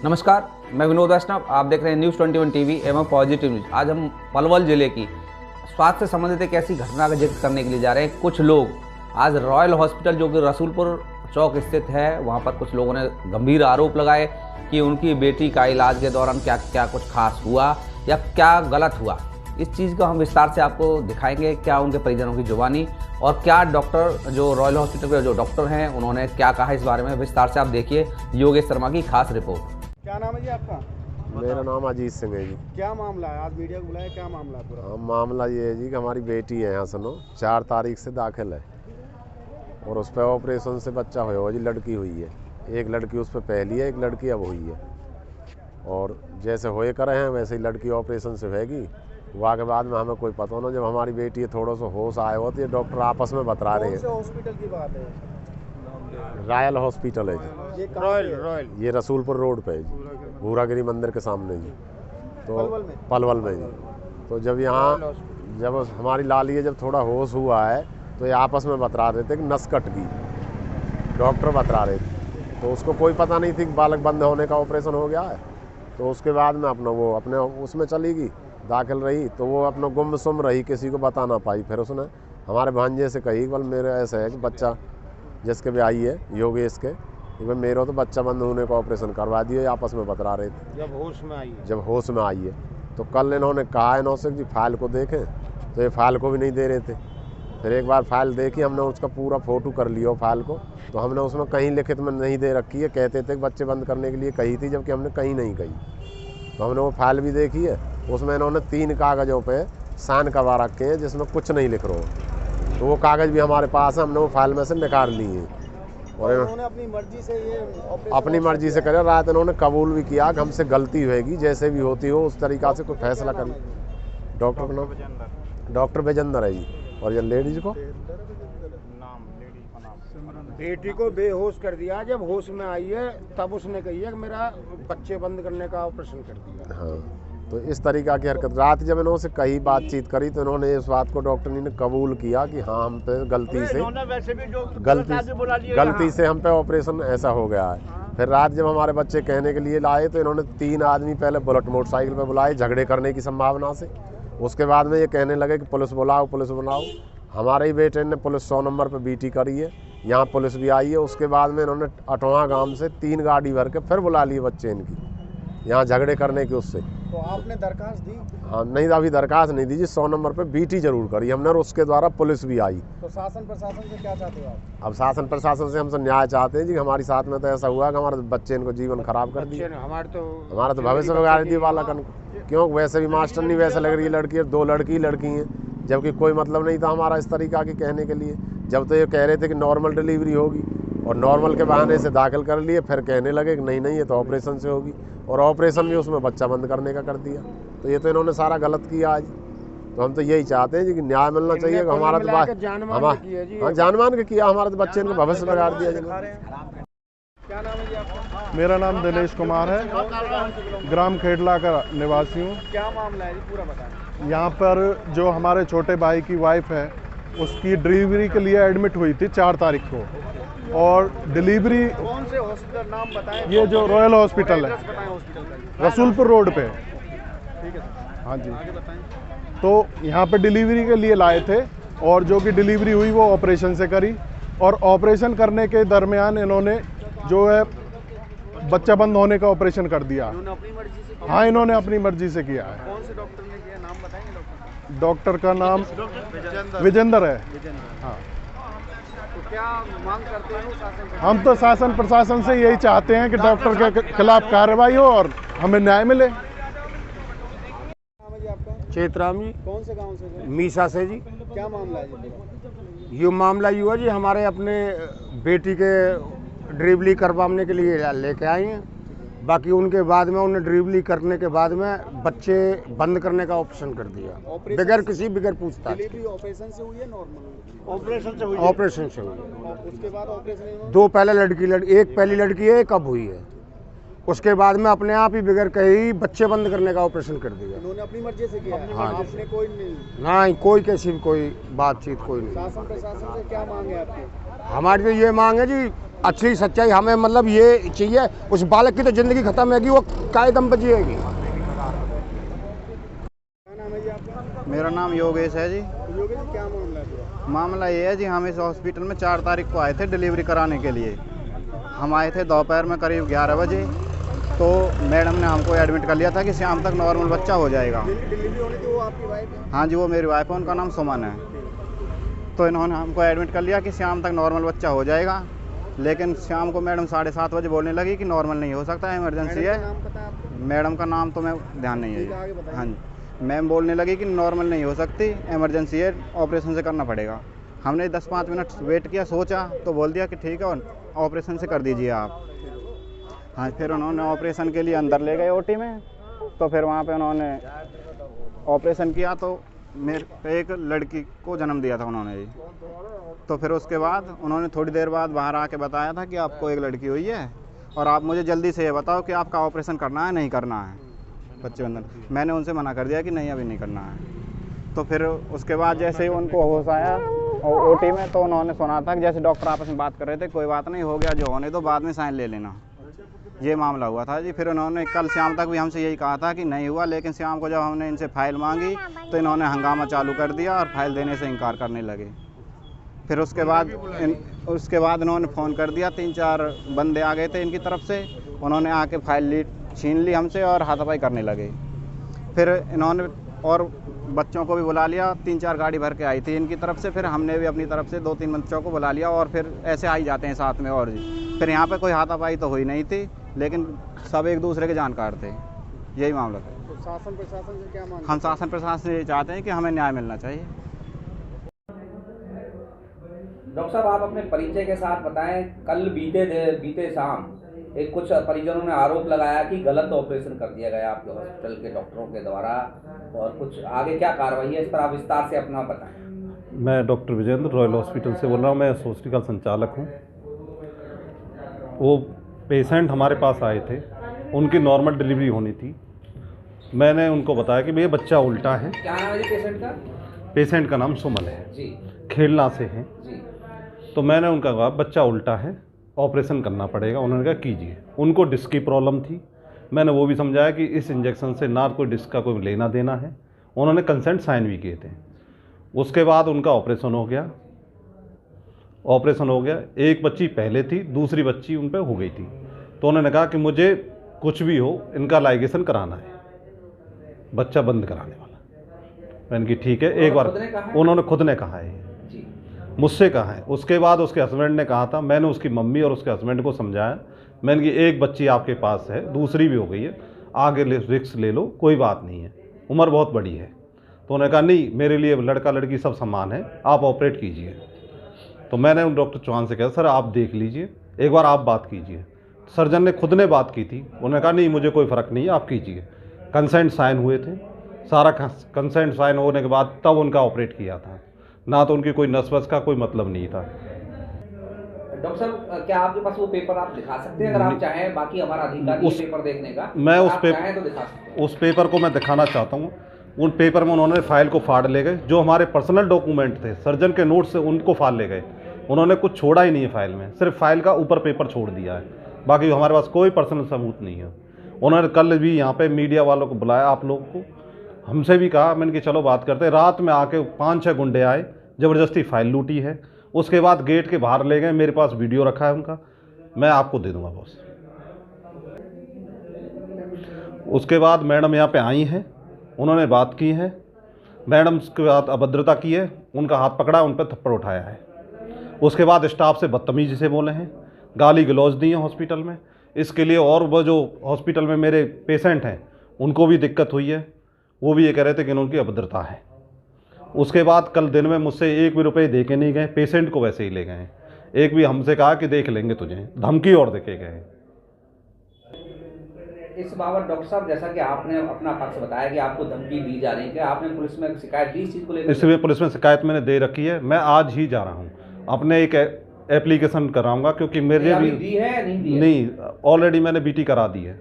नमस्कार, मैं विनोद वैष्णव। आप देख रहे हैं न्यूज़ 21 टीवी एवं पॉजिटिव न्यूज। आज हम पलवल जिले की स्वास्थ्य से संबंधित एक ऐसी घटना का जिक्र करने के लिए जा रहे हैं। कुछ लोग आज रॉयल हॉस्पिटल जो कि रसूलपुर चौक स्थित है, वहां पर कुछ लोगों ने गंभीर आरोप लगाए कि उनकी बेटी का इलाज के दौरान क्या क्या कुछ खास हुआ या क्या गलत हुआ। इस चीज़ को हम विस्तार से आपको दिखाएंगे, क्या उनके परिजनों की जुबानी और क्या डॉक्टर जो रॉयल हॉस्पिटल के जो डॉक्टर हैं उन्होंने क्या कहा इस बारे में। विस्तार से आप देखिए योगेश शर्मा की खास रिपोर्ट। क्या नाम है जी आपका? मेरा नाम अजीत सिंह है जी। क्या मामला है? आज मीडिया को बुलाया, क्या मामला है पूरा? मामला ये है जी कि हमारी बेटी है, यहाँ सुनो, 4 तारीख से दाखिल है और उस पर ऑपरेशन से बच्चा हुआ जी, लड़की हुई है। एक लड़की उस पर पहली है, एक लड़की अब हुई है। और जैसे होए करे हैं वैसे ही लड़की ऑपरेशन से होएगी। वहाँ के बाद में हमें कोई पता ना, जब हमारी बेटी थोड़ा सा होश आया हो तो ये डॉक्टर आपस में बता रहे हैं। हॉस्पिटल की बात है? रॉयल हॉस्पिटल है जी। ये रॉयल ये रसूलपुर रोड पे है जी, भूरागिरी मंदिर के सामने जी। तो पलवल में जी। तो जब यहाँ जब हमारी लाली जब थोड़ा होश हुआ है तो ये आपस में बता रहे थे कि नस कट गई, डॉक्टर बता रहे थे। तो उसको कोई पता नहीं थी कि बालक बंद होने का ऑपरेशन हो गया है। तो उसके बाद में अपने उसमें चली गई, दाखिल रही। तो वो अपना गुमसुम रही, किसी को बता ना पाई। फिर उसने हमारे भांजे से कही, बोल मेरे ऐसा है कि बच्चा जिसके भी आई है योगेश के, भाई मेरा तो बच्चा बंद होने का ऑपरेशन करवा दिया। आपस में बता रहे थे जब होश में आई है। जब होश में आई है। तो कल इन्होंने कहा है नौसिक जी फाइल को देखें, तो ये फाइल को भी नहीं दे रहे थे। फिर एक बार फाइल देखी, हमने उसका पूरा फोटो कर लिया फाइल को। तो हमने उसमें कहीं लिखित में नहीं दे रखी है, कहते थे कि बच्चे बंद करने के लिए कही थी, जबकि हमने कहीं नहीं कही। तो हमने वो फाइल भी देखी है, उसमें इन्होंने 3 कागज़ों पे साइन करवा रखे हैं जिसमें कुछ नहीं लिख रहा। तो वो कागज़ भी हमारे पास है, हमने वो फाइल में से निकाल लिए हैं। और उन्होंने अपनी मर्जी से ये अपनी मर्जी से करे। रात इन्होंने कबूल भी किया कि हमसे गलती होगी, जैसे भी होती हो उस तरीक़ा से कोई फैसला करें। डॉक्टर का नाम डॉक्टर विजेंद्र है जी। और ये लेडीज को बेटी को बेहोश कर दिया। जब होश में आई है तब उसने कही है कि मेरा बच्चे बंद करने का ऑपरेशन कर दिया। हाँ, तो इस तरीक़ा की हरकत रात जब इन्होंने कही बातचीत करी तो इन्होंने इस बात को डॉक्टर ने कबूल किया कि हाँ हम पे गलती से हम पे ऑपरेशन ऐसा हो गया है। फिर रात जब हमारे बच्चे कहने के लिए लाए तो इन्होंने 3 आदमी पहले बुलेट मोटरसाइकिल पे बुलाए, झगड़े करने की संभावना से। उसके बाद में ये कहने लगे कि पुलिस बुलाओ पुलिस बुलाओ। हमारे ही बेटे ने पुलिस 100 नंबर पर बीटी करी है, यहाँ पुलिस भी आई है। उसके बाद में इन्होंने अठवा गांव से 3 गाड़ी भर के फिर बुला लिए बच्चे इनकी, यहाँ झगड़े करने की उससे। तो आपने दरखास्त दी? हाँ नहीं, अभी दरखास्त नहीं दी जी। 100 नंबर पे बीटी जरूर करी हमने और उसके द्वारा पुलिस भी आई। तो शासन प्रशासन से क्या चाहते हो आप? अब शासन प्रशासन से हमसे न्याय चाहते हैं जी। हमारे साथ में तो ऐसा हुआ कि हमारे बच्चे इनको जीवन खराब कर दिया, हमारा तो भविष्य बिगाड़ दिया बालकन को। क्यों? वैसे भी मास्टर नहीं वैसे लग रही है लड़की, 2 लड़की हैं, जबकि कोई मतलब नहीं था हमारा इस तरीका के कहने के लिए। जब तो ये कह रहे थे कि नॉर्मल डिलीवरी होगी और नॉर्मल के बहाने से दाखिल कर लिए, फिर कहने लगे कि नहीं ये तो ऑपरेशन से होगी, और ऑपरेशन भी उसमें बच्चा बंद करने का कर दिया। तो ये तो इन्होंने सारा गलत किया आज। तो हम तो यही चाहते हैं जी कि न्याय मिलना चाहिए। हमारा तो हाँ जानमान के किया, हमारा तो बच्चे इनको भविष्य बिगाड़ दिया। क्या नाम है जी आपका? मेरा नाम दिनेश कुमार है, ग्राम खेडला का निवासी हूँ। क्या मामला है जी पूरा बताएं। यहाँ पर जो हमारे छोटे भाई की वाइफ है उसकी डिलीवरी के लिए एडमिट हुई थी 4 तारीख को, और डिलीवरी कौन से हॉस्पिटल नाम बताएं? ये जो रॉयल हॉस्पिटल है रसूलपुर रोड पे। ठीक है सर, हाँ जी। आगे बताएं। तो यहाँ पे डिलीवरी के लिए लाए थे, और जो कि डिलीवरी हुई वो ऑपरेशन से करी। और ऑपरेशन करने के दरमियान इन्होंने जो है बच्चा बंद होने का ऑपरेशन कर दिया। इन्होंने अपनी मर्जी से किया? हाँ, इन्होंने अपनी मर्जी से किया है। कौन से डॉक्टर ने किया, नाम बताएंगे डॉक्टर? डॉक्टर का नाम विजेंद्र है। हाँ। तो क्या मांग करते हैं शासन से? हम तो शासन प्रशासन से यही चाहते हैं कि डॉक्टर के खिलाफ कार्रवाई हो और हमें न्याय मिले। नाम है जी आपका? चेतराम जी, कौन से गांव से? मीसा से जी। क्या मामला है जी? ये मामला ये हुआ जी, हमारे अपने बेटी के डिलीवरी करवाने के लिए लेके आए हैं। बाकी उनके बाद में उन्हें डिलीवरी करने के बाद में बच्चे बंद करने का ऑपरेशन कर दिया, बगैर पूछताछ। डिलीवरी ऑपरेशन से हुई है नॉर्मल? ऑपरेशन से हुई। उसके बाद ऑपरेशन 2 पहले एक पहली लड़की है, एक अब हुई है। उसके बाद में अपने आप ही बगैर कहीं बच्चे बंद करने का ऑपरेशन कर दिया। उन्होंने अपनी मर्जी से किया? हाँ। आपने कोई नहीं? नहीं, कोई कैसी भी कोई बातचीत कोई नहीं। शासन प्रशासन से क्या मांग है आपकी? हमारी तो ये मांग है जी, अच्छी सच्चाई हमें मतलब ये चाहिए। उस बालक की तो ज़िंदगी ख़त्म होगी, वो काय दम पर जिएगी। मेरा नाम योगेश है जी। योगेश जी, क्या मामला है? मामला ये है जी, हम इस हॉस्पिटल में 4 तारीख को आए थे डिलीवरी कराने के लिए। हम आए थे दोपहर में करीब 11 बजे, तो मैडम ने हमको एडमिट कर लिया था कि शाम तक नॉर्मल बच्चा हो जाएगा। डिलीवरी होनी थी, वो आपकी वाइफ है? हाँ जी, वो मेरी वाइफ है, उनका नाम सुमन है। तो इन्होंने हमको एडमिट कर लिया कि शाम तक नॉर्मल बच्चा हो जाएगा, लेकिन शाम को मैडम 7:30 बजे बोलने लगी कि नॉर्मल नहीं हो सकता, इमरजेंसी है। नाम पता है आपको? मैडम का नाम तो मैं ध्यान नहीं है ठीक है, आगे जी। बताइए। हाँ जी, मैम बोलने लगी कि नॉर्मल नहीं हो सकती, इमरजेंसी है, ऑपरेशन से करना पड़ेगा। हमने 10-5 मिनट वेट किया, सोचा, तो बोल दिया कि ठीक है, ऑपरेशन से कर दीजिए आप। हाँ, फिर उन्होंने ऑपरेशन के लिए अंदर ले गए ओटी में। तो फिर वहाँ पे उन्होंने ऑपरेशन किया, तो मेरे एक लड़की को जन्म दिया था उन्होंने जी। तो फिर उसके बाद उन्होंने थोड़ी देर बाद बाहर आके बताया था कि आपको एक लड़की हुई है और आप मुझे जल्दी से ये बताओ कि आपका ऑपरेशन करना है नहीं करना है बच्चे बंधन। मैंने उनसे मना कर दिया कि नहीं, अभी नहीं करना है। तो फिर उसके बाद जैसे ही उनको होश आया और ओटी में, तो उन्होंने सुना था कि जैसे डॉक्टर आपस में बात कर रहे थे, कोई बात नहीं, हो गया जो होने दो, बाद में साइन ले लेना। ये मामला हुआ था जी। फिर उन्होंने कल शाम तक भी हमसे यही कहा था कि नहीं हुआ, लेकिन शाम को जब हमने इनसे फाइल मांगी तो इन्होंने हंगामा चालू कर दिया और फाइल देने से इनकार करने लगे। फिर उसके बाद इन्होंने फ़ोन कर दिया, 3-4 बंदे आ गए थे इनकी तरफ से, उन्होंने आके फाइल छीन ली हमसे और हाथापाई करने लगे। फिर इन्होंने और बच्चों को भी बुला लिया, 3-4 गाड़ी भर के आई थी इनकी तरफ से। फिर हमने भी अपनी तरफ से 2-3 बच्चों को बुला लिया और फिर ऐसे आ ही जाते हैं साथ में। और जी फिर यहाँ पे कोई हाथापाई तो हुई नहीं थी, लेकिन सब एक दूसरे के जानकार थे। यही मामला था। तो शासन प्रशासन से क्या मांग? हम शासन प्रशासन से ये चाहते हैं कि हमें न्याय मिलना चाहिए। डॉक्टर साहब, आप अपने परिचय के साथ बताएं। कल बीते शाम एक कुछ परिजनों ने आरोप लगाया कि गलत ऑपरेशन कर दिया गया आपके हॉस्पिटल के डॉक्टरों के द्वारा, और कुछ आगे क्या कार्रवाई है इस पर आप विस्तार से अपना बताएं। मैं डॉक्टर विजेंद्र रॉयल हॉस्पिटल से बोल रहा हूँ। मैं हॉस्पिटल संचालक हूँ। वो पेशेंट हमारे पास आए थे, उनकी नॉर्मल डिलीवरी होनी थी। मैंने उनको बताया कि भैया बच्चा उल्टा है। क्या नाम है जी पेशेंट का? पेशेंट का नाम सुमन है जी। खेलना से है जी। तो मैंने उनका कहा बच्चा उल्टा है, ऑपरेशन करना पड़ेगा। उन्होंने कहा कीजिए। उनको डिस्क की प्रॉब्लम थी। मैंने वो भी समझाया कि इस इंजेक्शन से ना कोई डिस्क का कोई लेना देना है। उन्होंने कंसेंट साइन भी किए थे। उसके बाद उनका ऑपरेशन हो गया। एक बच्ची पहले थी, दूसरी बच्ची उन पर हो गई थी। तो उन्होंने कहा कि मुझे कुछ भी हो, इनका लाइगेशन कराना है, बच्चा बंद कराने वाला। मैंने कहा ठीक है, एक बार उन्होंने खुद ने कहा है, मुझसे कहा है। उसके बाद उसके हस्बैंड ने कहा था। मैंने उसकी मम्मी और उसके हस्बैंड को समझाया। मैंने कि एक बच्ची आपके पास है, दूसरी भी हो गई है, आगे रिस्क ले लो, कोई बात नहीं है, उम्र बहुत बड़ी है। तो उन्होंने कहा नहीं, मेरे लिए लड़का लड़की सब समान है, आप ऑपरेट कीजिए। तो मैंने उन डॉक्टर चौहान से कहा सर आप देख लीजिए, एक बार आप बात कीजिए। सर्जन ने खुद ने बात की थी। उन्होंने कहा नहीं, मुझे कोई फ़र्क नहीं है, आप कीजिए। कंसेंट साइन हुए थे। सारा कंसेंट साइन होने के बाद तब उनका ऑपरेट किया था। ना तो उनकी कोई नस-वस का कोई मतलब नहीं था। डॉक्टर साहब, क्या आपके पास वो पेपर आप दिखा सकते हैं अगर आप चाहें? बाकी हमारा अधिकार है पेपर देखने का। मैं उस चाहें तो दिखा सकते हैं। उस पेपर को मैं दिखाना चाहता हूँ। उन पेपर में उन्होंने फाइल को फाड़ ले गए। जो हमारे पर्सनल डॉक्यूमेंट थे, सर्जन के नोट से, उनको फाड़ ले गए। उन्होंने कुछ छोड़ा ही नहीं है फाइल में, सिर्फ फाइल का ऊपर पेपर छोड़ दिया है। बाकी हमारे पास कोई पर्सनल सबूत नहीं है। उन्होंने कल भी यहाँ पे मीडिया वालों को बुलाया, आप लोगों को, हमसे भी कहा। मैंने कि चलो बात करते। रात में आके 5-6 गुंडे आए, ज़बरदस्ती फाइल लूटी है। उसके बाद गेट के बाहर ले गए। मेरे पास वीडियो रखा है उनका, मैं आपको दे दूंगा बॉस। उसके बाद मैडम यहाँ पे आई हैं, उन्होंने बात की है। मैडम के बाद अभद्रता की है, उनका हाथ पकड़ा, उन पर थप्पड़ उठाया है। उसके बाद स्टाफ से बदतमीजी से बोले हैं, गाली गलौज दी है हॉस्पिटल में। इसके लिए और वो जो हॉस्पिटल में मेरे पेशेंट हैं उनको भी दिक्कत हुई है। वो भी ये कह रहे थे कि उनकी अभद्रता है। उसके बाद कल दिन में मुझसे 1 भी रुपये दे के नहीं गए, पेशेंट को वैसे ही ले गए। एक भी हमसे कहा कि देख लेंगे तुझे, धमकी और देके गए। इस बाबत डॉक्टर साहब, जैसा कि आपने अपना पक्ष बताया कि आपको धमकी दी जा रही है, क्या आपने पुलिस में शिकायत दी इस चीज़ को लेकर? इसलिए पुलिस में शिकायत मैंने दे रखी है। मैं आज ही जा रहा हूँ, अपने एक एप्लीकेशन कराऊंगा, क्योंकि मेरे भी दी है नहीं दी है? नहीं, ऑलरेडी मैंने BT करा दी है।